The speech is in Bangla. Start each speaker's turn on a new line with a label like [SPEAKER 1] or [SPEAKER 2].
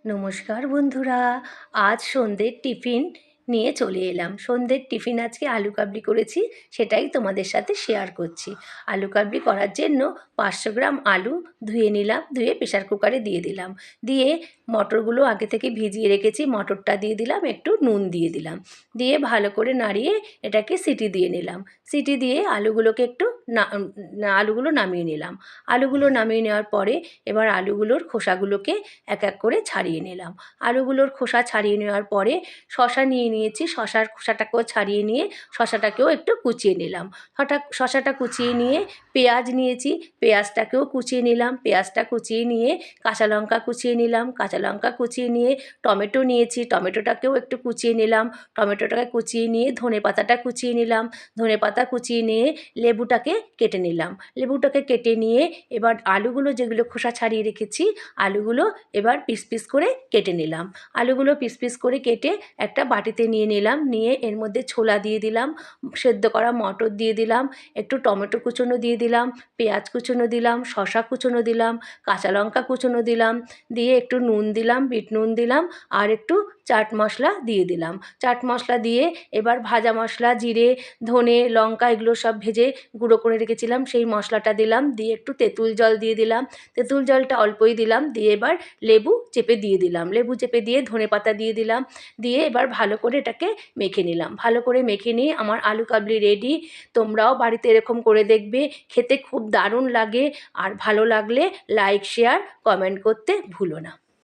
[SPEAKER 1] নমস্কার বন্ধুরা। আজ সন্ধ্যের টিফিন নিয়ে চলে এলাম। সন্ধ্যের টিফিন আজকে আলু কাবলি করেছি, সেটাই তোমাদের সাথে শেয়ার করছি। আলু কাবলি করার জন্য 500 গ্রাম আলু ধুয়ে নিলাম, ধুয়ে প্রেশার কুকারে দিয়ে দিলাম। দিয়ে মটরগুলো আগে থেকে ভিজিয়ে রেখেছি, মটরটা দিয়ে দিলাম, একটু নুন দিয়ে দিলাম, দিয়ে ভালো করে নাড়িয়ে এটাকে সিটি দিয়ে নিলাম। সিটি দিয়ে আলুগুলোকে একটু আলুগুলো নামিয়ে নিলাম। আলুগুলো নামিয়ে নেওয়ার পরে এবার আলুগুলোর খোসাগুলোকে এক এক করে ছাড়িয়ে নিলাম। আলুগুলোর খোসা ছাড়িয়ে নেওয়ার পরে শশা নিয়ে নিয়েছি, শশার খোসাটাকেও ছাড়িয়ে নিয়ে শশাটাকেও একটু কুচিয়ে নিলাম। শশাটা কুচিয়ে নিয়ে পেঁয়াজ নিয়েছি, পেঁয়াজটাকেও কুচিয়ে নিলাম, পেঁয়াজটা কুচিয়ে নিয়ে কাঁচা লঙ্কা কুচিয়ে নিলাম, কাঁচা লঙ্কা কুচিয়ে নিয়ে টমেটো নিয়েছি, টমেটোটাকেও একটু কুচিয়ে নিলাম, টমেটোটাকে কুচিয়ে নিয়ে ধনেপাতাটা কুচিয়ে নিলাম, ধনেপাতা কুচিয়ে নিয়ে লেবুটাকে কেটে নিলাম। লেবুটাকে কেটে নিয়ে এবার আলুগুলো যেগুলো খোসা ছাড়িয়ে রেখেছি আলুগুলো এবার পিস পিস করে কেটে নিলাম। আলুগুলো পিস পিস করে কেটে একটা বাটিতে নিয়ে নিলাম, নিয়ে এর মধ্যে ছোলা দিয়ে দিলাম, সেদ্ধ করা মটর দিয়ে দিলাম, একটু টমেটো কুচোনো দিয়ে দিলাম, পেঁয়াজ কুচোনো দিলাম, শশা কুচোনো দিলাম, কাঁচা লঙ্কা কুচোনো দিলাম, দিয়ে একটু নুন দিলাম, বিট নুন দিলাম, আর একটু চাট মশলা দিয়ে দিলাম। চাট মশলা দিয়ে এবার ভাজা মশলা, জিরে, ধনে, লঙ্কা এগুলো সব ভেজে গুঁড়ো করে রেখেছিলাম, সেই মশলাটা দিলাম, দিয়ে একটু তেঁতুল জল দিয়ে দিলাম, তেঁতুল জলটা অল্পই দিলাম, দিয়ে এবার লেবু চেপে দিয়ে দিলাম, লেবু চেপে দিয়ে ধনেপাতা দিয়ে দিলাম, দিয়ে এবার ভালো করে এটাকে মেখে নিলাম। ভালো করে মেখে নিয়ে আমার আলু কাবলি রেডি। তোমরাও বাড়িতে এরকম করে দেখবে, খেতে খুব দারুণ লাগে। আর ভালো লাগলে লাইক, শেয়ার, কমেন্ট করতে ভুলো না।